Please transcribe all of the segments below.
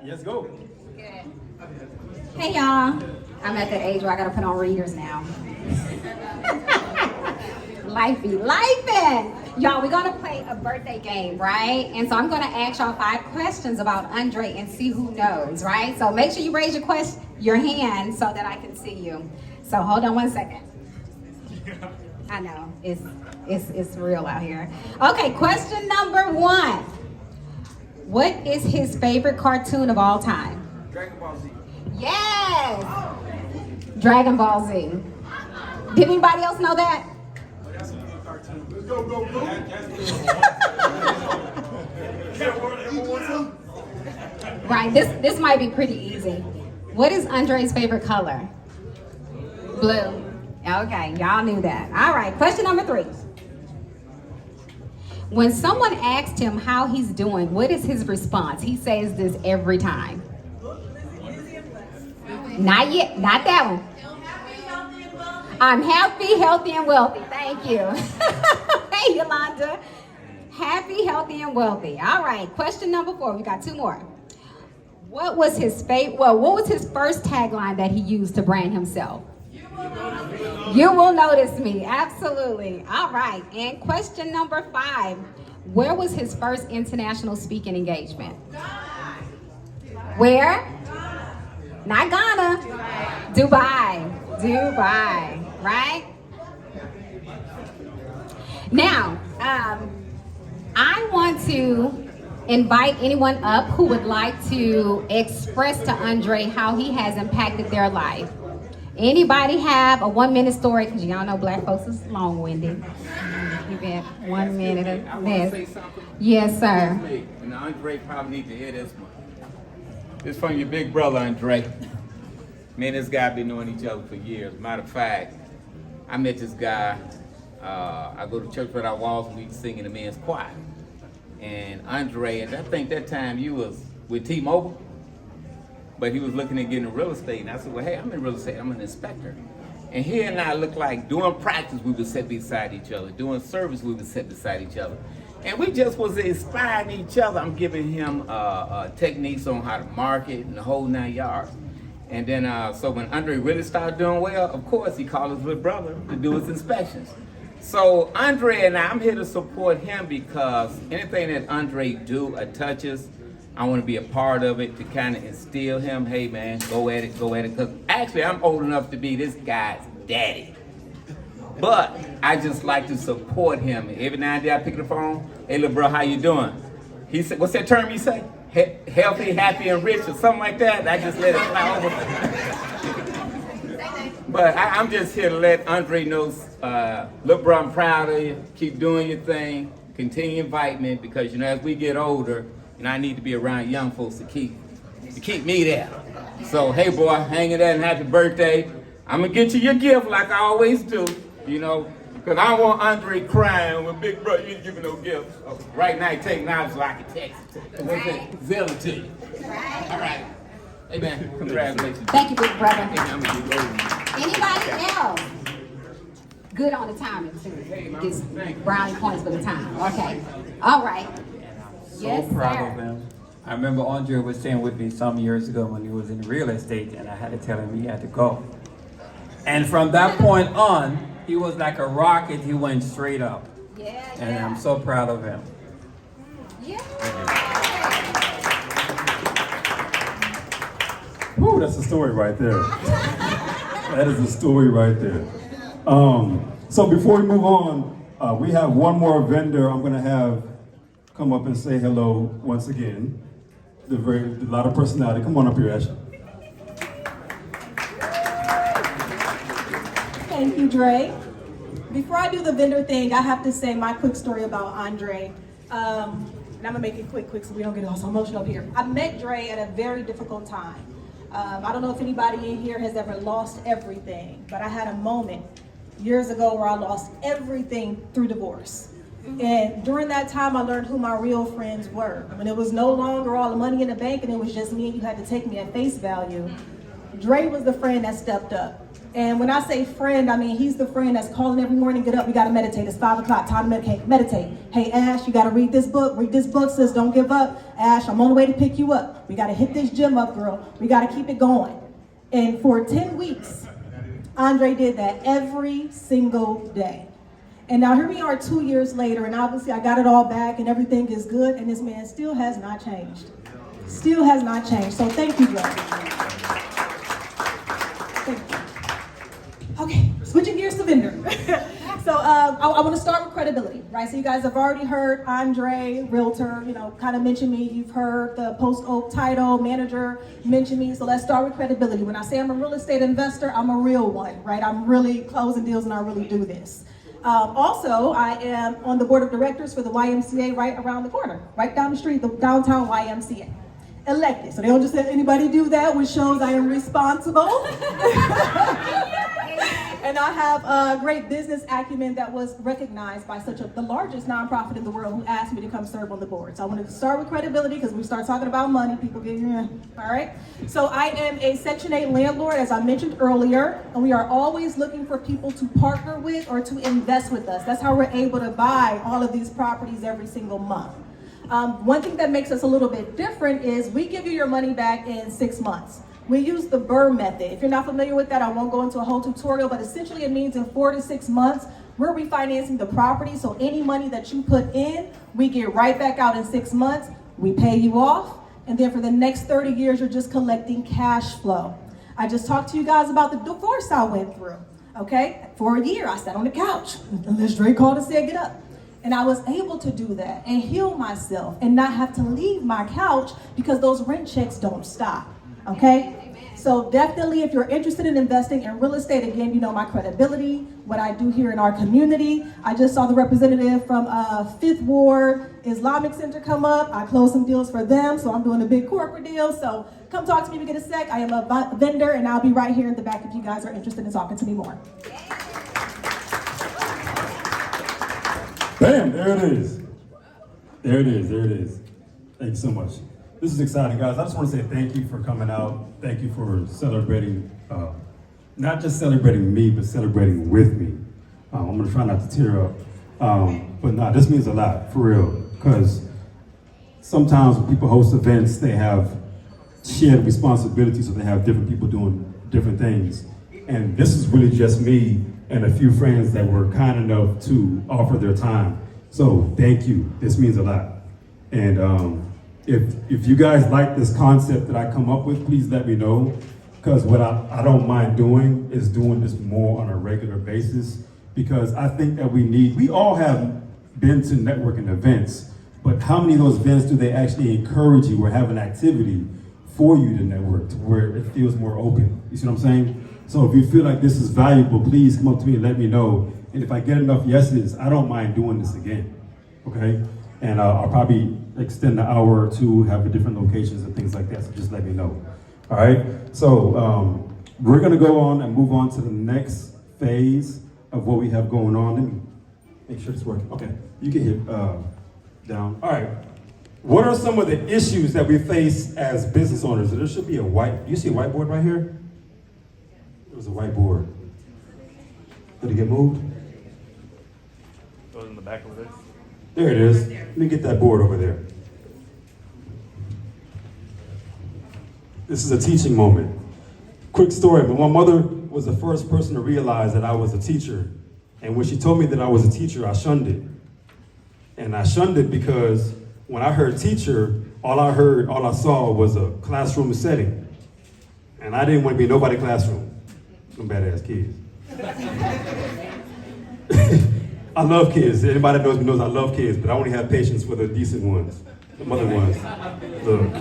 Let's go. Good. Hey y'all, I'm at that age where I gotta put on readers now. Life be lifing. Y'all, we're gonna play a birthday game, right? And so I'm gonna ask y'all 5 questions about Andre and see who knows, right? So make sure you raise your hand so that I can see you. So hold on one second. I know, it's real out here. Okay, question number 1. What is his favorite cartoon of all time? Dragon Ball Z. Yes! Dragon Ball Z. Did anybody else know that? That's a good cartoon. Let's go, go, go. Right, this might be pretty easy. What is Andre's favorite color? Blue. Okay, y'all knew that. All right, question number 3. When someone asked him how he's doing, what is his response? He says this every time. Not yet, not that one. I'm happy, healthy, and wealthy. Thank you. Hey, Yolanda. Happy, healthy, and wealthy. All right, question number 4. We got 2 more. What was his what was his first tagline that he used to brand himself? You will notice me. Absolutely. All right. And question number 5. Where was his first international speaking engagement? Where? Not Ghana. Dubai. Dubai. Right? Now, I want to invite anyone up who would like to express to Andre how he has impacted their life. Anybody have a 1-minute story? Because y'all know black folks is long-winded. You get 1 minute of I want to say this. something. Yes, sir. And Andre probably need to hear this one. This from your big brother, Andre. Me and this guy been knowing each other for years. Matter of fact, I met this guy. I go to church with our walls and we sing in the men's choir. And Andre, and I think that time you was with T-Mobile. But he was looking at getting real estate, and I said, well, hey, I'm in real estate, I'm an inspector. And he and I look like doing practice, we would sit beside each other. Doing service, we would sit beside each other. And we just was inspiring each other. I'm giving him techniques on how to market and the whole 9 yards. And then, so when Andre really started doing well, of course, he called his little brother to do his inspections. So Andre and I'm here to support him because anything that Andre do or touches, I want to be a part of it to kind of instill him, hey man, go at it, go at it. Because actually I'm old enough to be this guy's daddy. But I just like to support him. Every now and then I pick up the phone, hey little bro, how you doing? He said, what's that term you say? Healthy, happy, and rich or something like that. I just let it fly over. But I'm just here to let Andre know, little bro, I'm proud of you. Keep doing your thing. Continue inviting me because, you know, as we get older, and I need to be around young folks to keep me there. So, hey boy, hang in there and happy birthday. I'm gonna get you your gift like I always do, you know, because I don't want Andre crying when big brother, you ain't giving no gift. So, right now, take now so I can text it to you. Right. Zell it to you. Right. All right. Hey man, congratulations. Thank you, big brother. Hey, man, I'm gonna get over. Anybody else? Good on the timing, too. Hey, man, Gets thank you. brownie points for the time. Okay. All right. So Yes, proud sir. of him. I remember Andre was staying with me some years ago when he was in real estate, and I had to tell him he had to go. And from that point on, he was like a rocket. He went straight up. Yeah, And yeah. I'm so proud of him. Yeah. Woo, that's a story right there. That is a story right there. So before we move on, we have one more vendor I'm gonna have come up and say hello once again. A lot of personality. Come on up here, Ashley. Thank you, Dre. Before I do the vendor thing, I have to say my quick story about Andre. And I'm gonna make it quick so we don't get all so emotional up here. I met Dre at a very difficult time. I don't know if anybody in here has ever lost everything, but I had a moment years ago where I lost everything through divorce. And during that time, I learned who my real friends were. When it was no longer all the money in the bank and it was just me and you had to take me at face value, Dre was the friend that stepped up. And when I say friend, I mean he's the friend that's calling every morning, get up, we gotta meditate. It's 5 o'clock, time to meditate. Hey Ash, you gotta read this book, sis, don't give up. Ash, I'm on the way to pick you up. We gotta hit this gym up, girl. We gotta keep it going. And for 10 weeks, Andre did that every single day. And now here we are 2 years later, and obviously I got it all back and everything is good, and this man still has not changed. Still has not changed, so thank you, Dre. Thank you. Okay, switching gears to vendor. So I want to start with credibility, right? So you guys have already heard Andre, realtor, kind of mention me. You've heard the Post Oak title manager mention me. So let's start with credibility. When I say I'm a real estate investor, I'm a real one, right? I'm really closing deals and I really do this. Also, I am on the board of directors for the YMCA right around the corner, right down the street, the downtown YMCA. Elected, so they don't just let anybody do that, which shows I am responsible. And I have a great business acumen that was recognized by the largest nonprofit in the world who asked me to come serve on the board. So I wanted to start with credibility because we start talking about money, people get, all right? So I am a Section 8 landlord, as I mentioned earlier, and we are always looking for people to partner with or to invest with us. That's how we're able to buy all of these properties every single month. One thing that makes us a little bit different is we give you your money back in 6 months. We use the BRRRR method. If you're not familiar with that, I won't go into a whole tutorial, but essentially it means in 4 to 6 months, we're refinancing the property. So any money that you put in, we get right back out in 6 months. We pay you off. And then for the next 30 years, you're just collecting cash flow. I just talked to you guys about the divorce I went through, okay? For a year, I sat on the couch unless Dre called and said, get up. And I was able to do that and heal myself and not have to leave my couch because those rent checks don't stop, okay? So definitely, if you're interested in investing in real estate, again, you know my credibility, what I do here in our community. I just saw the representative from 5th Ward Islamic Center come up. I closed some deals for them, so I'm doing a big corporate deal. So come talk to me if you get a sec. I am a vendor, and I'll be right here in the back if you guys are interested in talking to me more. Bam, there it is. There it is, there it is. Thank you so much. This is exciting, guys. I just want to say thank you for coming out. Thank you for celebrating, not just celebrating me, but celebrating with me. I'm gonna try not to tear up. But nah, this means a lot, for real. Because sometimes when people host events, they have shared responsibilities, so they have different people doing different things. And this is really just me and a few friends that were kind enough to offer their time. So thank you, this means a lot. And if you guys like this concept that I come up with, please let me know. Because what I don't mind doing is doing this more on a regular basis. Because I think that we all have been to networking events, but how many of those events do they actually encourage you or have an activity for you to network to where it feels more open? You see what I'm saying? So if you feel like this is valuable, please come up to me and let me know. And if I get enough yeses, I don't mind doing this again, okay? And I'll probably extend an hour or two, have the different locations and things like that, so just let me know. All right, so we're gonna go on and move on to the next phase of what we have going on. Let me make sure it's working. Okay, you can hit down. All right, what are some of the issues that we face as business owners? There should be you see a whiteboard right here? There was a whiteboard. Did it get moved? Goes in the back of this. There it is. Let me get that board over there. This is a teaching moment. Quick story, but my mother was the first person to realize that I was a teacher. And when she told me that I was a teacher, I shunned it. And I shunned it because when I heard teacher, all I saw was a classroom setting. And I didn't want to be in nobody's classroom. Some badass kids. I love kids. Anybody that knows me knows I love kids, but I only have patience for the decent ones, the mother ones. Look.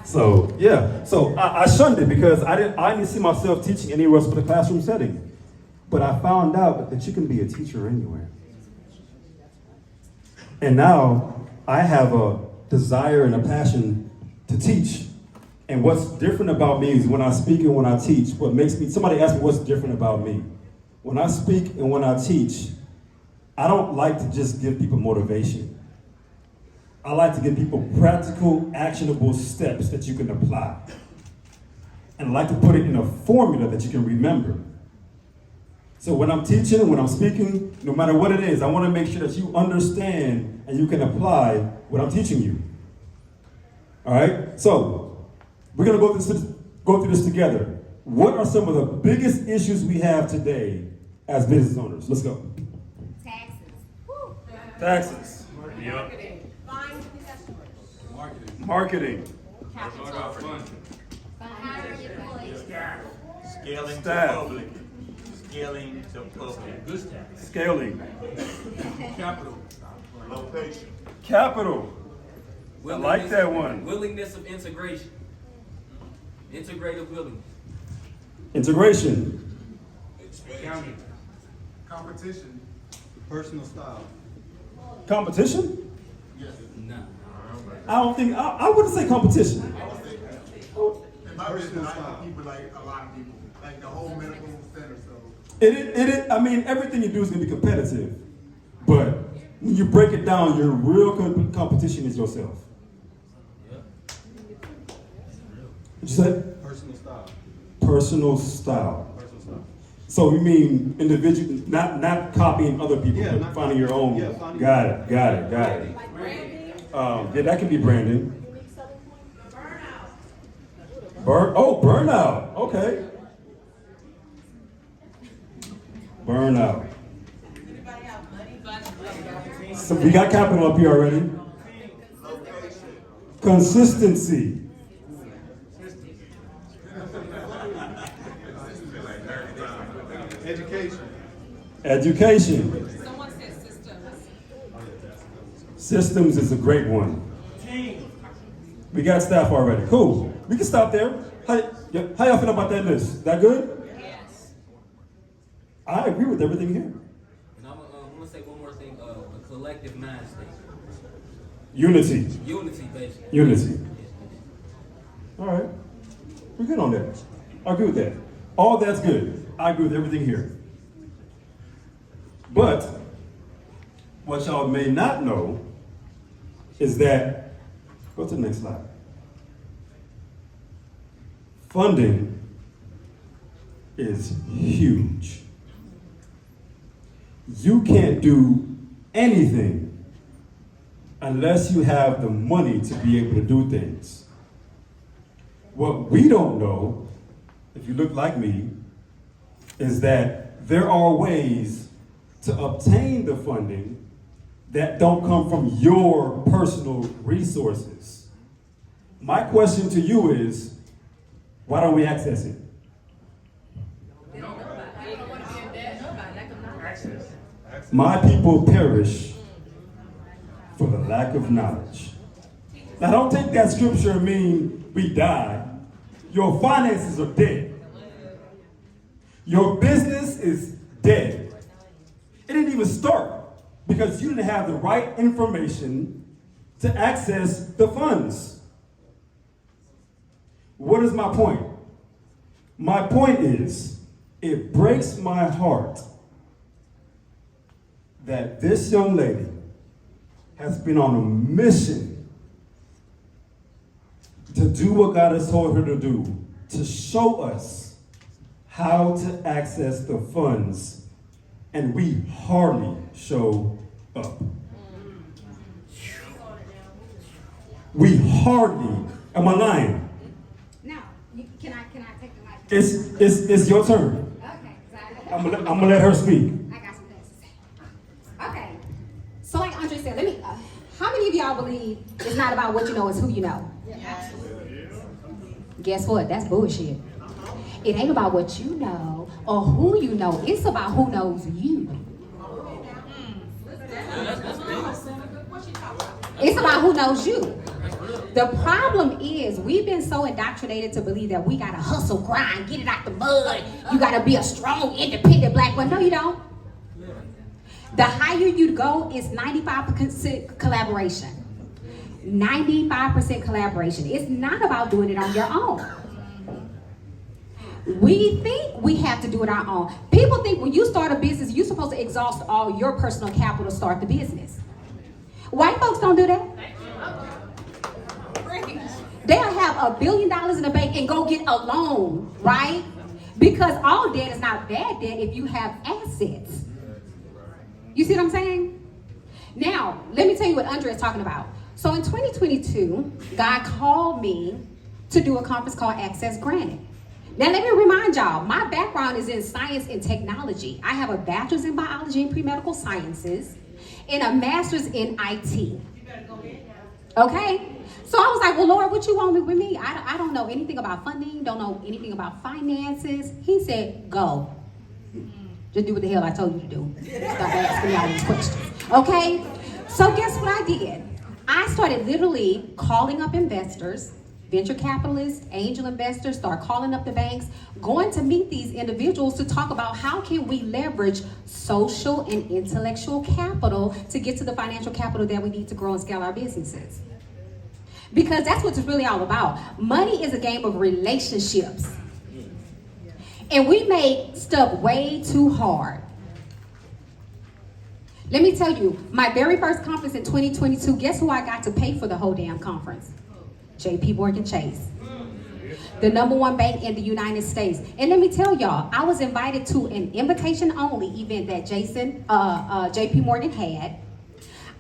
So yeah, so I shunned it because I didn't see myself teaching anywhere else but a classroom setting. But I found out that you can be a teacher anywhere. And now I have a desire and a passion to teach. And what's different about me is when I speak and when I teach, somebody asked me what's different about me. When I speak and when I teach, I don't like to just give people motivation. I like to give people practical, actionable steps that you can apply. And I like to put it in a formula that you can remember. So when I'm teaching, when I'm speaking, no matter what it is, I want to make sure that you understand and you can apply what I'm teaching you. All right? So we're going to go through this together. What are some of the biggest issues we have today as business owners? Let's go. Taxes. Taxes. Yep. Marketing. Scaling Staff. to public. Scaling to public. Good staff. Scaling. Capital. Location. Capital. I like that one. Willingness of integration. Integrative willingness. Integration. Accounting. Competition. Personal style. Competition? No. I don't think, I wouldn't say competition. In my business, I know people like a lot of people, like the whole medical center, so. I mean, everything you do is going to be competitive. But when you break it down, your real competition is yourself. What'd you say? Personal style. Personal style. Personal style. So you mean individual, not copying other people, Yeah, but not finding your own. Yeah, finding Got it. Yeah, that can be branding. Burnout. Okay. Burnout. So we got capital up here already. Consistency. Education. Education. Someone said systems. Systems is a great one. We got staff already. Cool. We can stop there. How y'all feel about that list? That good? Yes. I agree with everything here. And I'm gonna say one more thing. A collective mind state. Unity. Unity, basically. Unity. All right. We're good on that. I agree with that. All that's good. I agree with everything here. But what y'all may not know is that, go to the next slide. Funding is huge. You can't do anything unless you have the money to be able to do things. What we don't know, if you look like me, is that there are ways to obtain the funding that don't come from your personal resources. My question to you is, why don't we access it? My people perish for the lack of knowledge. Now don't take that scripture and mean we die. Your finances are dead. Your business is dead. It didn't even start because you didn't have the right information to access the funds. What is my point? My point is, it breaks my heart that this young lady has been on a mission to do what God has told her to do, to show us how to access the funds, and we hardly show up. We hardly, am I lying? No. Can I take the mic? It's your turn. Okay. I'm gonna let her speak. I got some things to say. Okay. So like Andre said, how many of y'all believe it's not about what you know, it's who you know? Yeah. Guess what? That's bullshit. It ain't about what you know or who you know. It's about who knows you. It's about who knows you. The problem is we've been so indoctrinated to believe that we gotta hustle, grind, get it out the mud. You gotta be a strong, independent black woman. No, you don't. The higher you go, it's 95% collaboration. 95% collaboration. It's not about doing it on your own. We think we have to do it on our own. People think when you start a business, you're supposed to exhaust all your personal capital to start the business. White folks don't do that. They'll have $1 billion in the bank and go get a loan, right? Because all debt is not bad debt if you have assets. You see what I'm saying? Now, let me tell you what Andre is talking about. So in 2022, God called me to do a conference called Access Granted. Now let me remind y'all, my background is in science and technology. I have a bachelor's in biology and pre-medical sciences and a master's in IT. Okay? So I was like, well, Lord, what you want with me? I don't know anything about funding, don't know anything about finances. He said, go. Just do what the hell I told you to do. Stop asking me all these questions. Okay? So guess what I did? I started literally calling up investors, venture capitalists, angel investors, start calling up the banks, going to meet these individuals to talk about how can we leverage social and intellectual capital to get to the financial capital that we need to grow and scale our businesses. Because that's what it's really all about. Money is a game of relationships. And we make stuff way too hard. Let me tell you, my very first conference in 2022, guess who I got to pay for the whole damn conference? JP Morgan Chase. The #1 bank in the United States. And let me tell y'all, I was invited to an invitation-only event that JP Morgan had.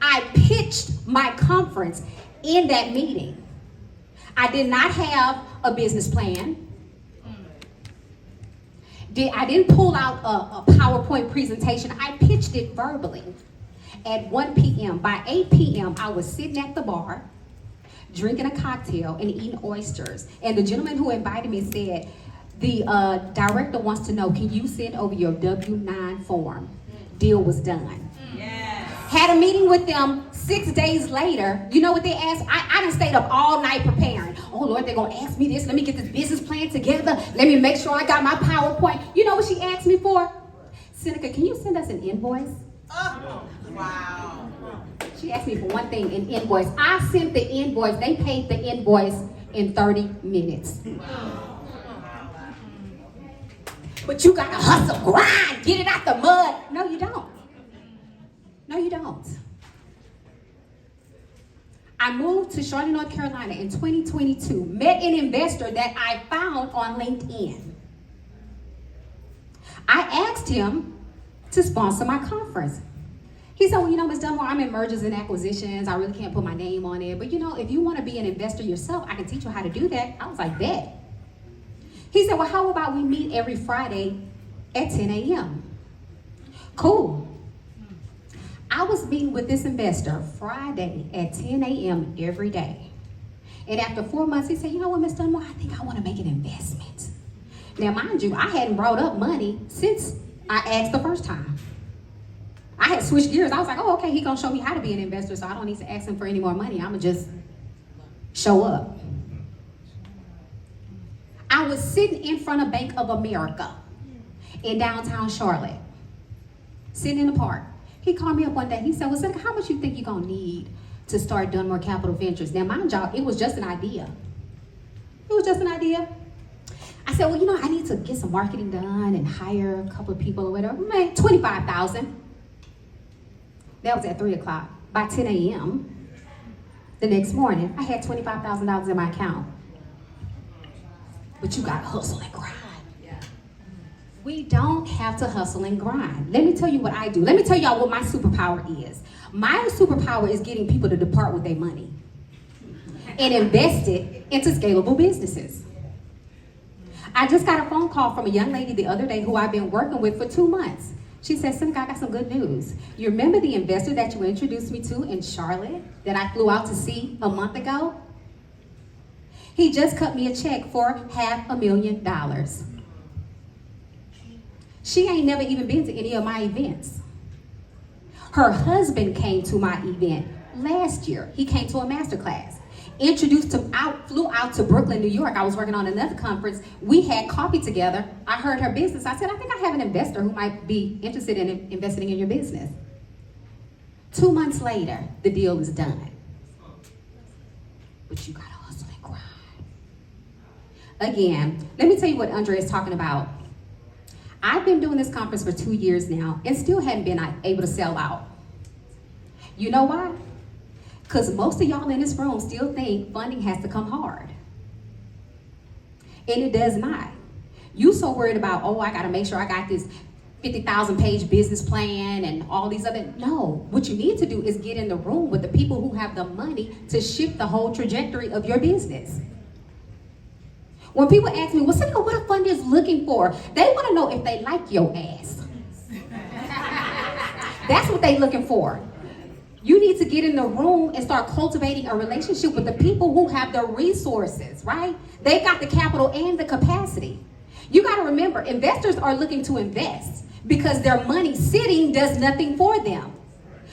I pitched my conference in that meeting. I did not have a business plan. I didn't pull out a PowerPoint presentation. I pitched it verbally at 1 p.m. By 8 p.m., I was sitting at the bar, drinking a cocktail and eating oysters. And the gentleman who invited me said, the director wants to know, can you send over your W-9 form? Deal was done. Yes. Had a meeting with them 6 days later. You know what they asked? I done stayed up all night preparing. Oh Lord, they're gonna ask me this. Let me get this business plan together. Let me make sure I got my PowerPoint. You know what she asked me for? Seneca, can you send us an invoice? Wow. She asked me for one thing, an invoice. I sent the invoice. They paid the invoice in 30 minutes. But you gotta hustle, grind, get it out the mud. No, you don't. No, you don't. I moved to Charlotte, North Carolina in 2022, met an investor that I found on LinkedIn. I asked him to sponsor my conference. He said, well, you know, Ms. Dunmore, I'm in mergers and acquisitions. I really can't put my name on it. But you know, if you want to be an investor yourself, I can teach you how to do that. I was like, bet. He said, well, how about we meet every Friday at 10 a.m.? Cool. I was meeting with this investor Friday at 10 a.m. every day. And after 4 months, he said, you know what, Ms. Dunmore, I think I want to make an investment. Now, mind you, I hadn't brought up money since I asked the first time. I had switched gears. I was like, oh, okay, he's going to show me how to be an investor, so I don't need to ask him for any more money. I'm going to just show up. I was sitting in front of Bank of America in downtown Charlotte, sitting in the park. He called me up one day. He said, well, Seneca, how much you think you're going to need to start Dunmore Capital Ventures? Now, mind y'all, it was just an idea. It was just an idea. I said, well, you know, I need to get some marketing done and hire a couple of people or whatever. Man, $25,000. That was at 3 o'clock. By 10 a.m. the next morning, I had $25,000 in my account. But you got to hustle and grind. We don't have to hustle and grind. Let me tell you what I do. Let me tell y'all what my superpower is. My superpower is getting people to depart with their money and invest it into scalable businesses. I just got a phone call from a young lady the other day who I've been working with for 2 months. She said, Seneca, I got some good news. You remember the investor that you introduced me to in Charlotte that I flew out to see a month ago? He just cut me a check for $500,000. She ain't never even been to any of my events. Her husband came to my event last year. He came to a masterclass. Introduced him out, flew out to Brooklyn, New York. I was working on another conference. We had coffee together. I heard her business. I said, I think I have an investor who might be interested in investing in your business. 2 months later, the deal is done. But you gotta hustle and grind. Again, let me tell you what Andre is talking about. I've been doing this conference for 2 years now and still hadn't been able to sell out. You know why? Because most of y'all in this room still think funding has to come hard. And it does not. You so worried about, oh, I gotta make sure I got this 50,000 page business plan and all these other, no. What you need to do is get in the room with the people who have the money to shift the whole trajectory of your business. When people ask me, well, Seneca, what a fund is looking for? They wanna know if they like your ass. That's what they looking for. You need to get in the room and start cultivating a relationship with the people who have the resources, right? They've got the capital and the capacity. You got to remember, investors are looking to invest because their money sitting does nothing for them.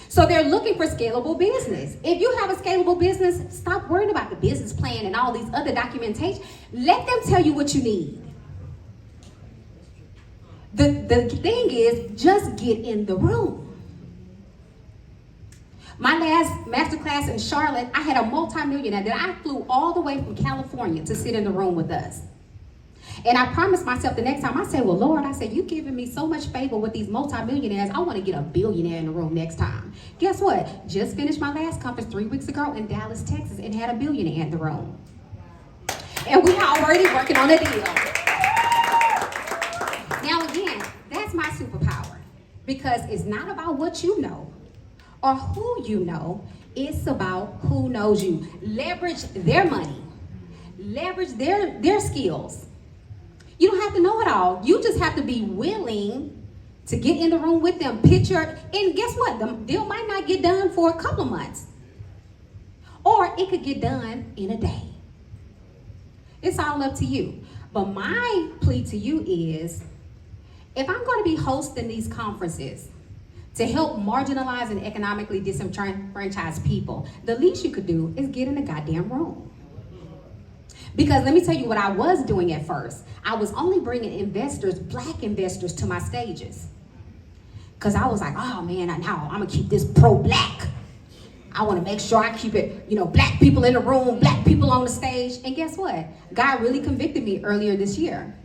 So they're looking for scalable business. If you have a scalable business, stop worrying about the business plan and all these other documentation. Let them tell you what you need. The thing is, just get in the room. My last masterclass in Charlotte, I had a multimillionaire that I flew all the way from California to sit in the room with us. And I promised myself the next time, I said, well, Lord, I said, you've given me so much favor with these multimillionaires. I want to get a billionaire in the room next time. Guess what? Just finished my last conference 3 weeks ago in Dallas, Texas, and had a billionaire in the room. And we're already working on a deal. Now, again, that's my superpower, because it's not about what you know or who you know. It's about who knows you. Leverage their money. Leverage their skills. You don't have to know it all. You just have to be willing to get in the room with them, picture, and guess what? The deal might not get done for a couple of months. Or it could get done in a day. It's all up to you. But my plea to you is, if I'm going to be hosting these conferences to help marginalized and economically disenfranchised people, the least you could do is get in the goddamn room. Because let me tell you what I was doing at first. I was only bringing investors, black investors, to my stages. Because I was like, oh man, now I'm gonna keep this pro-black. I wanna make sure I keep it, black people in the room, black people on the stage. And guess what? God really convicted me earlier this year.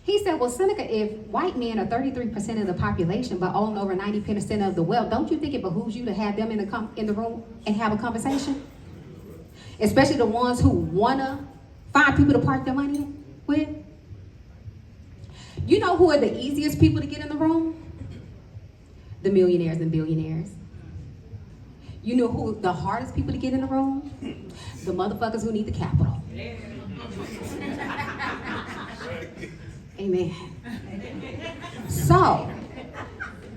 He said, well, Seneca, if white men are 33% of the population but own over 90% of the wealth, don't you think it behooves you to have them in the room and have a conversation? Especially the ones who wanna find people to park their money with. You know who are the easiest people to get in the room? The millionaires and billionaires. You know who the hardest people to get in the room? The motherfuckers who need the capital. Amen. So,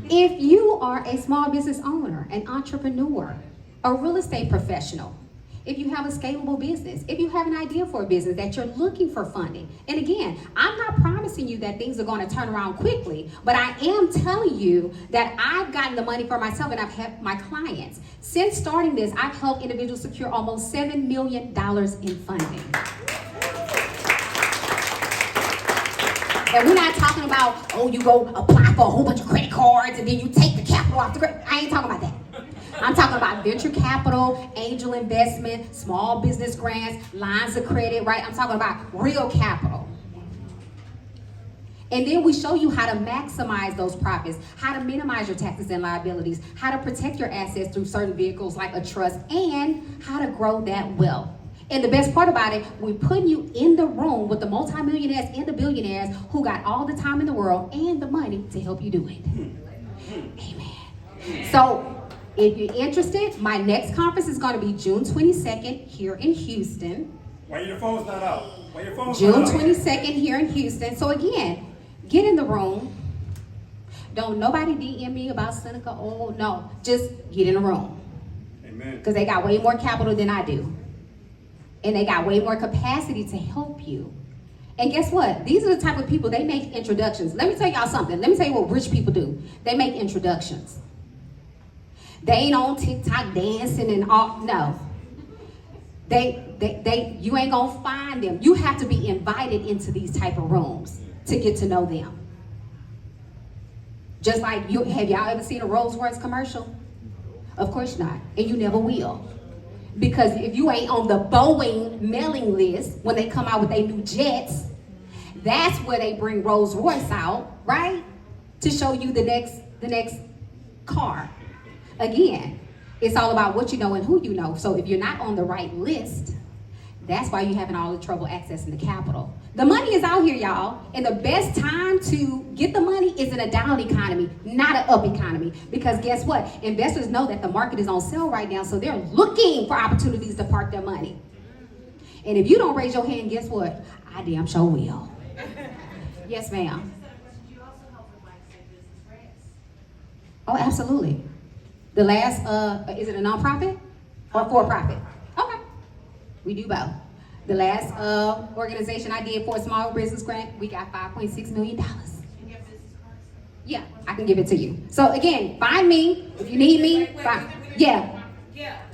if you are a small business owner, an entrepreneur, a real estate professional, if you have a scalable business, if you have an idea for a business that you're looking for funding, and again, I'm not promising you that things are going to turn around quickly, but I am telling you that I've gotten the money for myself and I've helped my clients. Since starting this, I've helped individuals secure almost $7 million in funding. And we're not talking about, oh, you go apply for a whole bunch of credit cards and then you take the capital off the credit. I ain't talking about that. I'm talking about venture capital, angel investment, small business grants, lines of credit, right? I'm talking about real capital. And then we show you how to maximize those profits, how to minimize your taxes and liabilities, how to protect your assets through certain vehicles like a trust, and how to grow that wealth. And the best part about it, we're putting you in the room with the multimillionaires and the billionaires who got all the time in the world and the money to help you do it. Amen. So, if you're interested, my next conference is going to be June 22nd here in Houston. Why your phone's not out? Why your phone's June not out? 22nd here in Houston. So again, get in the room. Don't nobody DM me about Seneca. Oh no, just get in the room. Amen. Because they got way more capital than I do. And they got way more capacity to help you. And guess what? These are the type of people, they make introductions. Let me tell y'all something. Let me tell you what rich people do. They make introductions. They ain't on TikTok dancing and all, no. You ain't gonna find them. You have to be invited into these type of rooms to get to know them. Just like, have y'all ever seen a Rolls-Royce commercial? Of course not, and you never will. Because if you ain't on the Boeing mailing list when they come out with their new jets, that's where they bring Rolls-Royce out, right? To show you the next car. Again, it's all about what you know and who you know. So if you're not on the right list, That's why you're having all the trouble accessing the capital. The money is out here, y'all, and the best time to get the money is in a down economy, not an up economy. Because guess what? Investors know that the market is on sale right now, so they're looking for opportunities to park their money. And if you don't raise your hand, guess what? I damn sure will. Yes, ma'am. Oh, absolutely. The last, is it a nonprofit or for-profit? Okay, we do both. The last organization I did for a small business grant, we got $5.6 million. Yeah, I can give it to you. So again, find me if you need me. Yeah.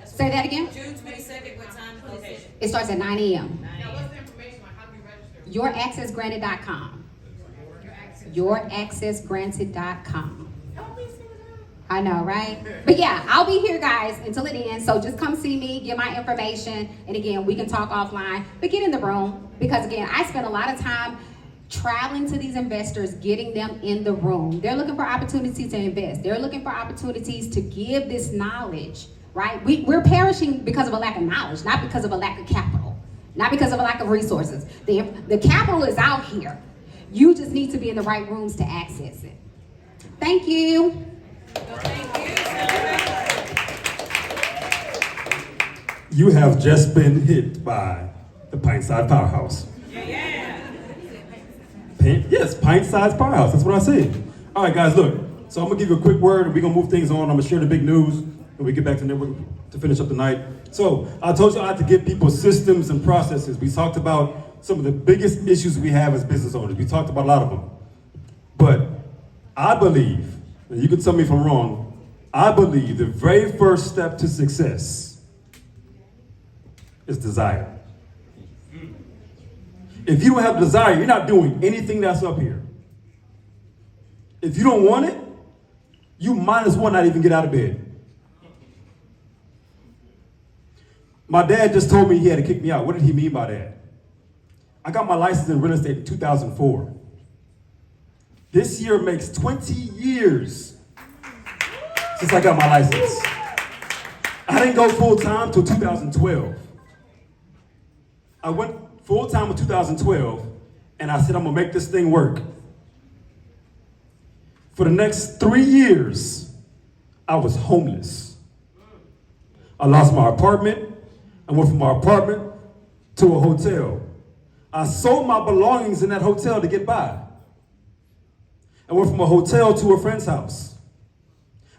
Say that again. June 22nd, what time, location? It starts at 9 a.m. Now, what's the information, like, how do you register? YourAccessGranted.com. YourAccessGranted.com. I know, right? But yeah, I'll be here, guys, until it ends. So just come see me, get my information, and again, we can talk offline. But get in the room, because again, I spend a lot of time traveling to these investors, getting them in the room. They're looking for opportunities to invest. They're looking for opportunities to give this knowledge, right? We're perishing because of a lack of knowledge, not because of a lack of capital, not because of a lack of resources. The capital is out here. You just need to be in the right rooms to access it. Thank you. You have just been hit by the Pint-Sized Powerhouse. Yes, Pint-Sized Powerhouse, that's what I said. All right, guys, look. So I'm gonna give you a quick word, and we're gonna move things on. I'm gonna share the big news, and we get back to network to finish up the night. So I told you I had to give people systems and processes. We talked about some of the biggest issues we have as business owners. We talked about a lot of them. But I believe, and you can tell me if I'm wrong, I believe the very first step to success is desire. If you don't have desire, you're not doing anything that's up here. If you don't want it, you might as well not even get out of bed. My dad just told me he had to kick me out. What did he mean by that? I got my license in real estate in 2004. This year makes 20 years since I got my license. I didn't go full-time till 2012. I went full-time in 2012, and I said, I'm gonna make this thing work. For the next 3 years, I was homeless. I lost my apartment. I went from my apartment to a hotel. I sold my belongings in that hotel to get by. I went from a hotel to a friend's house.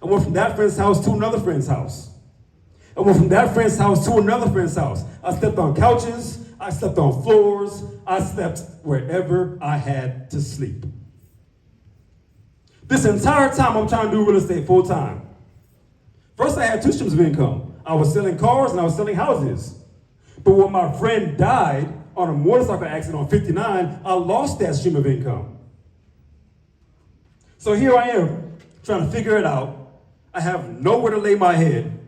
I went from that friend's house to another friend's house. I went from that friend's house to another friend's house. I slept on couches. I slept on floors. I slept wherever I had to sleep. This entire time I'm trying to do real estate full time. First I had 2 streams of income. I was selling cars and I was selling houses. But when my friend died on a motorcycle accident on 59, I lost that stream of income. So here I am trying to figure it out. I have nowhere to lay my head.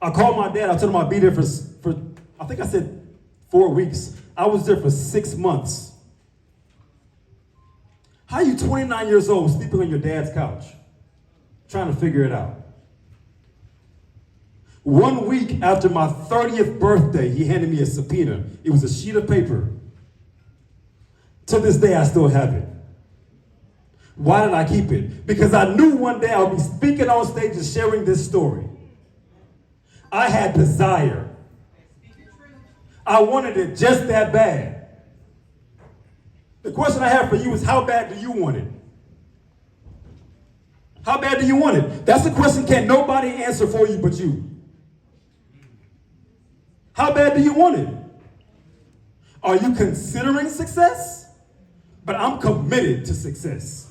I called my dad. I told him I'd be there for I think I said 4 weeks. I was there for 6 months. How are you 29 years old sleeping on your dad's couch? Trying to figure it out. 1 week after my 30th birthday, he handed me a subpoena. It was a sheet of paper. To this day, I still have it. Why did I keep it? Because I knew one day I would be speaking on stage and sharing this story. I had desire. I wanted it just that bad. The question I have for you is, how bad do you want it? How bad do you want it? That's the question can't nobody answer for you but you. How bad do you want it? Are you considering success? But I'm committed to success.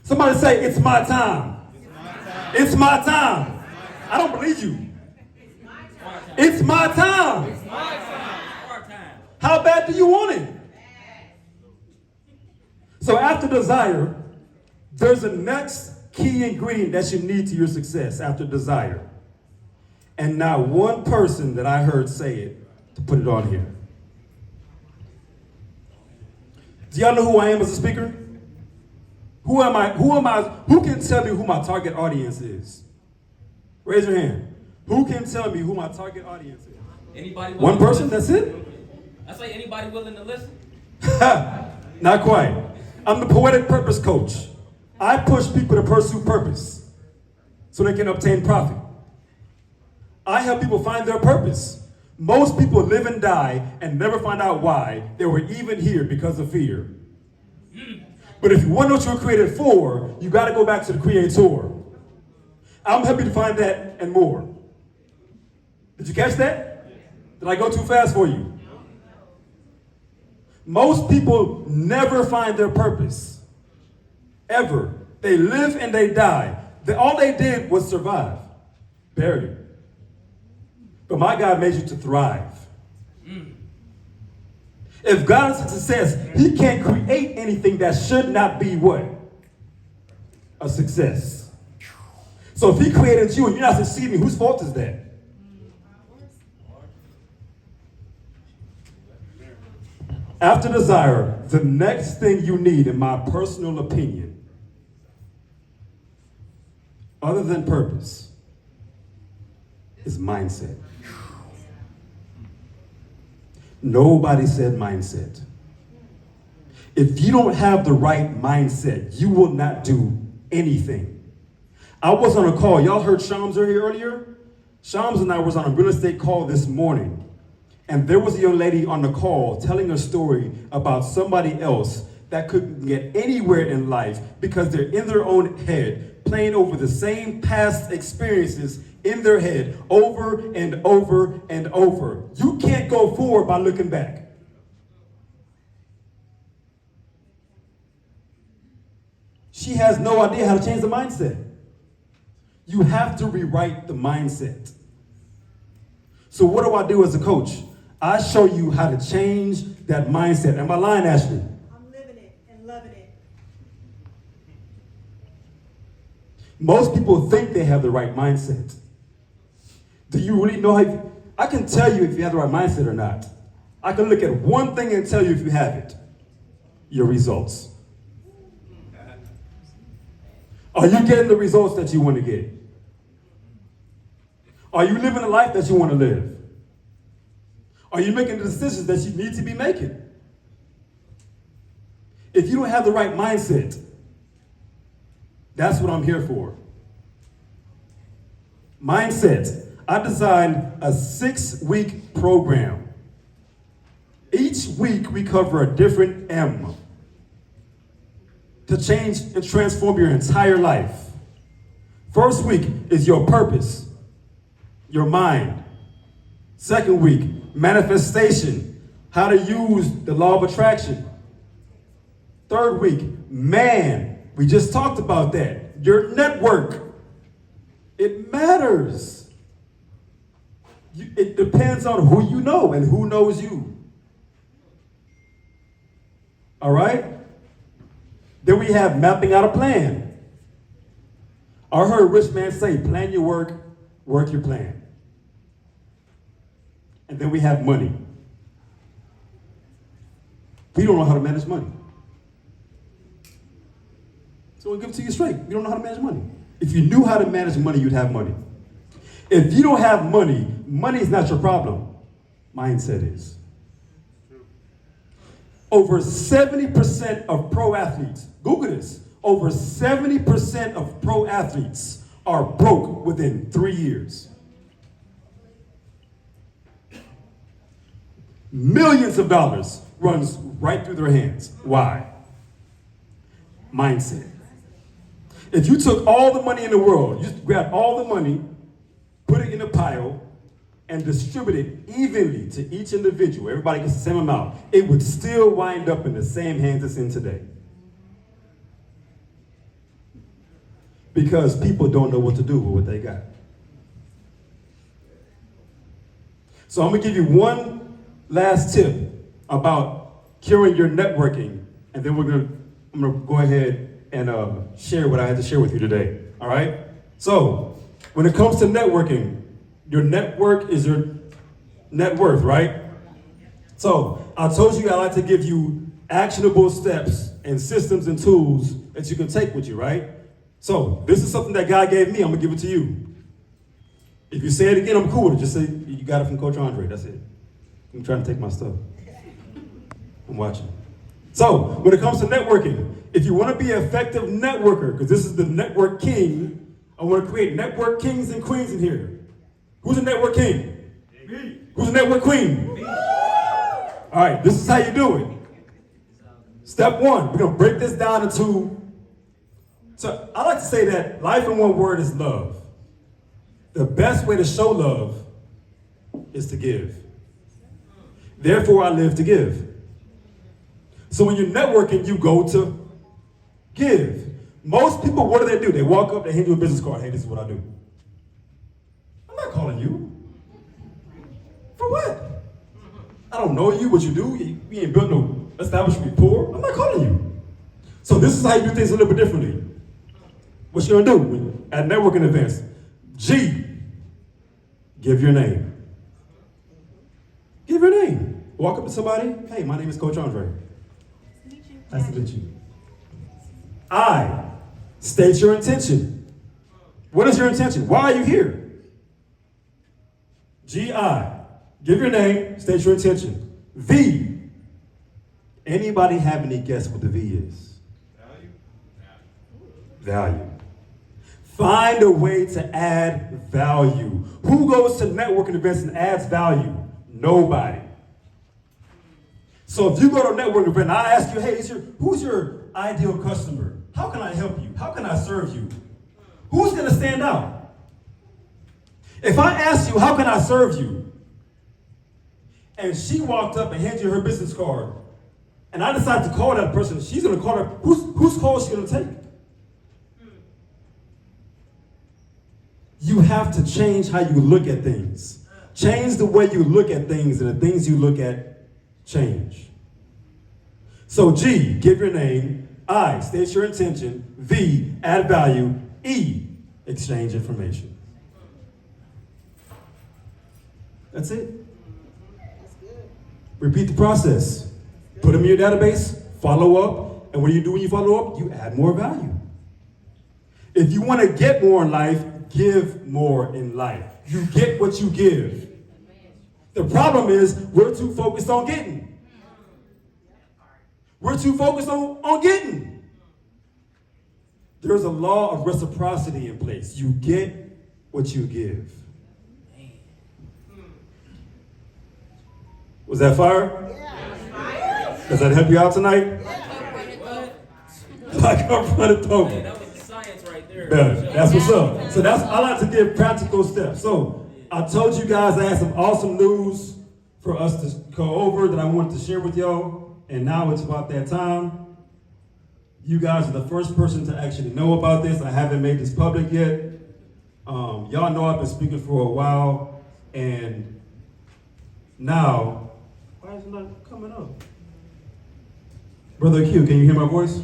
Somebody say, it's my time. It's my time. I don't believe you. It's my time. How bad do you want it? So after desire, there's a next key ingredient that you need to your success after desire. And not one person that I heard say it to put it on here. Do y'all know who I am as a speaker? Who am I? Who can tell me who my target audience is? Raise your hand. Who can tell me who my target audience is? Anybody willing One to person, listen? that's it? I say anybody willing to listen? Not quite. I'm the poetic purpose coach. I push people to pursue purpose so they can obtain profit. I help people find their purpose. Most people live and die and never find out why they were even here because of fear. But if you want to know what you were created for, you got to go back to the Creator. I'm happy to find that and more. Did you catch that? Did I go too fast for you? Most people never find their purpose. Ever. They live and they die. All they did was survive. Barely. But my God made you to thrive. If God is a success, He can't create anything that should not be what? A success. So if He created you and you're not succeeding, whose fault is that? After desire, the next thing you need, in my personal opinion, other than purpose, is mindset. Nobody said mindset. If you don't have the right mindset, you will not do anything. I was on a call. Y'all heard Shams here earlier? Shams and I was on a real estate call this morning. And there was a young lady on the call telling a story about somebody else that couldn't get anywhere in life because they're in their own head, playing over the same past experiences in their head over and over and over. You can't go forward by looking back. She has no idea how to change the mindset. You have to rewrite the mindset. So what do I do as a coach? I show you how to change that mindset. Am I lying, Ashley? I'm living it and loving it. Most people think they have the right mindset. Do you really know how I can tell you if you have the right mindset or not. I can look at one thing and tell you if you have it. Your results. Are you getting the results that you want to get? Are you living the life that you want to live? Are you making the decisions that you need to be making? If you don't have the right mindset, that's what I'm here for. Mindset. I designed a 6-week program. Each week we cover a different M to change and transform your entire life. First week is your purpose, your mind. Second week, manifestation, how to use the law of attraction. Third week, man, we just talked about that. Your network, it matters. It depends on who you know and who knows you. All right? Then we have mapping out a plan. I heard a rich man say, plan your work, work your plan. And then we have money. We don't know how to manage money. So I'll give it to you straight. We don't know how to manage money. If you knew how to manage money, you'd have money. If you don't have money, money is not your problem. Mindset is. Over 70% of pro athletes, Google this, over 70% of pro athletes are broke within 3 years. Millions of dollars runs right through their hands. Why? Mindset. If you took all the money in the world, you grabbed all the money, put it in a pile, and distribute it evenly to each individual, everybody gets the same amount, it would still wind up in the same hands it's in today. Because people don't know what to do with what they got. So I'm gonna give you one last tip about curing your networking, and then I'm gonna go ahead and share what I had to share with you today. All right? So when it comes to networking, your network is your net worth, right? So I told you I like to give you actionable steps and systems and tools that you can take with you, right? So this is something that God gave me. I'm gonna give it to you. If you say it again, I'm cool with it. Just say you got it from Coach Andre. That's it. I'm trying to take my stuff. I'm watching. So, when it comes to networking, if you want to be an effective networker, because this is the network king, I want to create network kings and queens in here. Who's a network king? Me. Who's a network queen? Me. All right, this is how you do it. Step one, we're going to break this down into, so I like to say that life in one word is love. The best way to show love is to give. Therefore, I live to give. So when you're networking, you go to give. Most people, what do? They walk up, they hand you a business card. Hey, this is what I do. I'm not calling you. For what? I don't know you, what you do. We ain't built no established rapport. I'm not calling you. So this is how you do things a little bit differently. What you gonna do at networking events? G, give your name. Give your name. Walk up to somebody. Hey, my name is Coach Andre. Nice to meet you. I, state your intention. What is your intention? Why are you here? G-I, give your name, state your intention. V, anybody have any guess what the V is? Value. Find a way to add value. Who goes to networking events and adds value? Nobody. So if you go to a networking event and I ask you, hey, who's your ideal customer? How can I help you? How can I serve you? Who's going to stand out? If I ask you, how can I serve you? And she walked up and handed you her business card, and I decided to call that person, she's going to call her, whose call is she going to take? You have to change how you look at things. Change the way you look at things, and the things you look at change. So G, give your name. I, state your intention. V, add value. E, exchange information. That's it. Repeat the process. Put them in your database, follow up, and what do you do when you follow up? You add more value. If you want to get more in life, give more in life. You get what you give. The problem is we're too focused on getting. We're too focused on getting. There's a law of reciprocity in place. You get what you give. Was that fire? Does that help you out tonight? Like I'm running token. That was the science right there. That's what's up. So I like to give practical steps. So I told you guys I had some awesome news for us to go over that I wanted to share with y'all. And now it's about that time. You guys are the first person to actually know about this. I haven't made this public yet. Y'all know I've been speaking for a while. And now, why is it not coming up? Brother Q, can you hear my voice?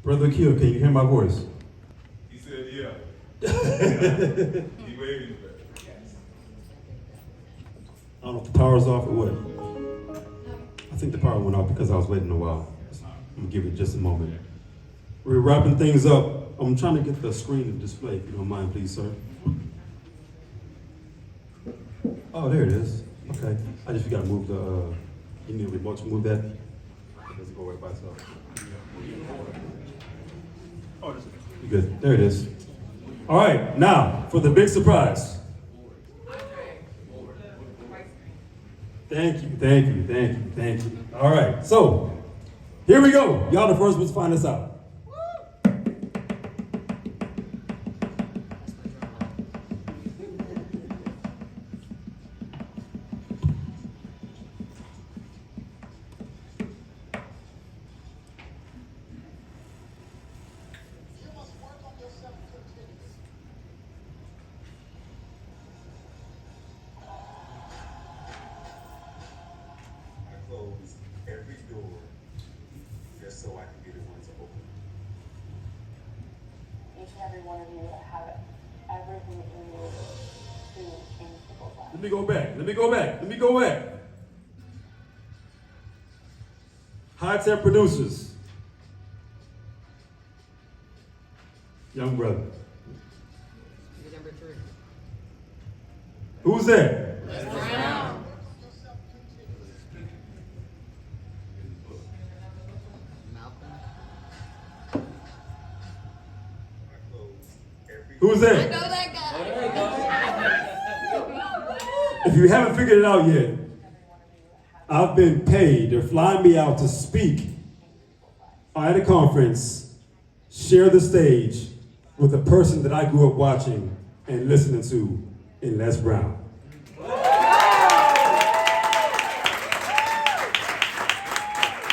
Brother Q, can you hear my voice? He said, yeah. He waving. I don't know if the power's off or what. I think the power went off because I was waiting a while. I'm gonna give it just a moment. We're wrapping things up. I'm trying to get the screen to display, if you don't mind, please, sir. Oh, there it is. Okay. I just gotta move the, you need a remote to move that? It doesn't go right by itself. Oh, you good. There it is. All right, now, for the big surprise. Thank you, thank you, thank you, thank you. All right, so here we go. Y'all the first ones to find this out. Close every door just so I can be the one to open. Each and every one of you have everything that you need to change people's lives. Let me go back. High Tech Producers. Young brother. Who's that? Who's that? If you haven't figured it out yet, I've been paid. They're flying me out to speak at a conference, share the stage with a person that I grew up watching and listening to in Les Brown.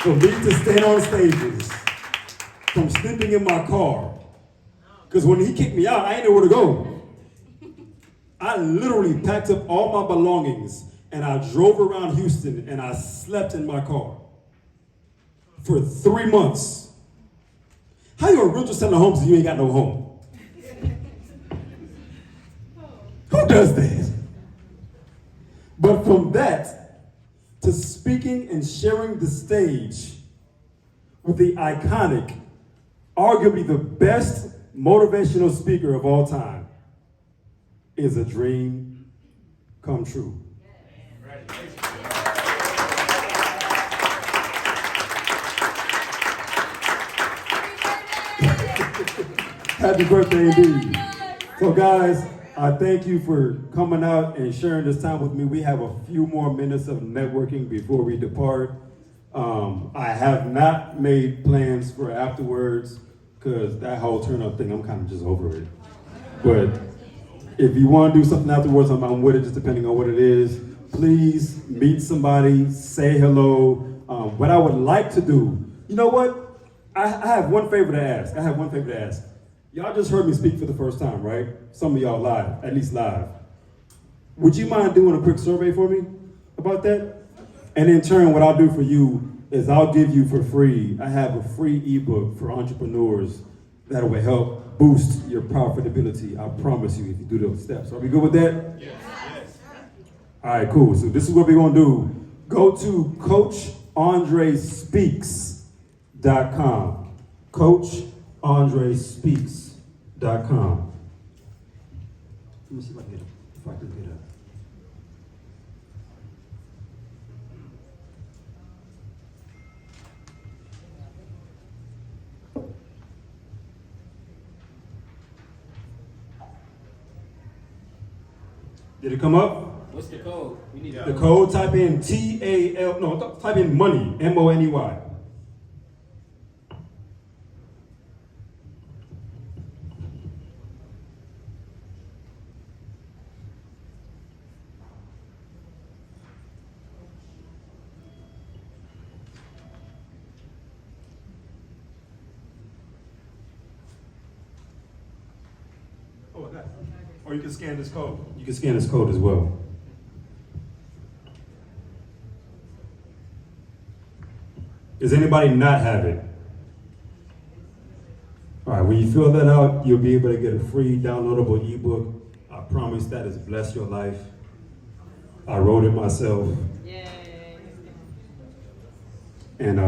For me to stand on stages, from sleeping in my car, because when he kicked me out, I didn't know where to go. I literally packed up all my belongings and I drove around Houston and I slept in my car for 3 months. How you gonna rent or sell a home if you ain't got no home? Who does that? But from that to speaking and sharing the stage with the iconic, arguably the best motivational speaker of all time is a dream come true. Happy birthday indeed. So guys, I thank you for coming out and sharing this time with me. We have a few more minutes of networking before we depart. I have not made plans for afterwards because that whole turn up thing, I'm kind of just over it. But if you want to do something afterwards, I'm with it, just depending on what it is. Please meet somebody, say hello. What I would like to do, you know what? I have one favor to ask. Y'all just heard me speak for the first time, right? Some of y'all live, at least live. Would you mind doing a quick survey for me about that? And in turn, what I'll do for you is I'll give you for free, I have a free ebook for entrepreneurs that will help boost your profitability. I promise you if you do those steps. Are we good with that? Yes. All right, cool. So this is what we're gonna do. Go to CoachAndreSpeaks.com. CoachAndreSpeaks.com. Let me see if I can get it. Did it come up? What's the code? We need The code, type in type in money, M-O-N-E-Y. Oh, I got it. Or you can scan this code. You can scan this code as well. Does anybody not have it? All right, when you fill that out, you'll be able to get a free downloadable ebook. I promise that has blessed your life. I wrote it myself. And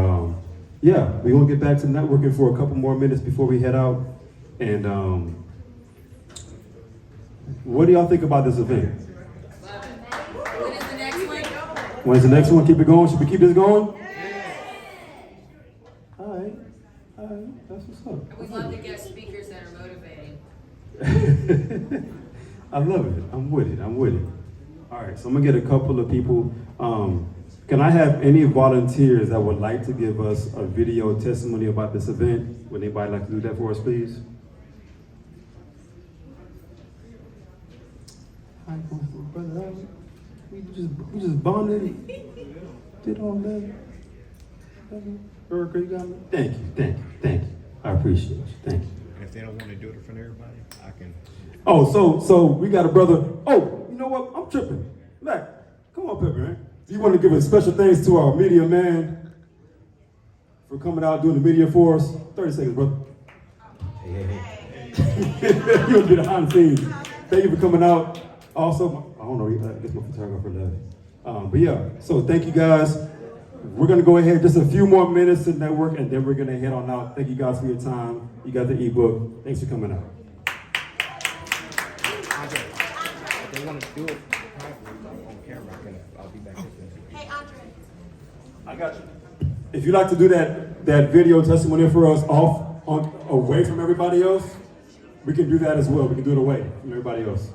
yeah, we're gonna get back to networking for a couple more minutes before we head out. And what do y'all think about this event? When is the next one? When's the next one? Keep it going? Should we keep this going? All right, that's what's up. We love to get speakers that are motivating. I love it. I'm with it. All right, so I'm gonna get a couple of people. Can I have any volunteers that would like to give us a video testimony about this event? Would anybody like to do that for us, please? Hi, brother. We just bonded. Did all that. Erica, you got me? Thank you. I appreciate you. Thank you. And if they don't want to do it in front of everybody, I can. Oh, so we got a brother. Oh, you know what? I'm tripping. Mac, come on, Pepper, man. You want to give a special thanks to our media man for coming out doing the media for us? 30 seconds, brother. Hey. You'll be behind the scenes. Thank you for coming out. Also, I don't know, I guess my photographer left. But yeah, so thank you guys. We're gonna go ahead, just a few more minutes to network, and then we're gonna head on out. Thank you guys for your time. You got the ebook. Thanks for coming out. If they want to do it I got you. If you'd like to do that video testimony for us away from everybody else, we can do that as well. We can do it away from everybody else.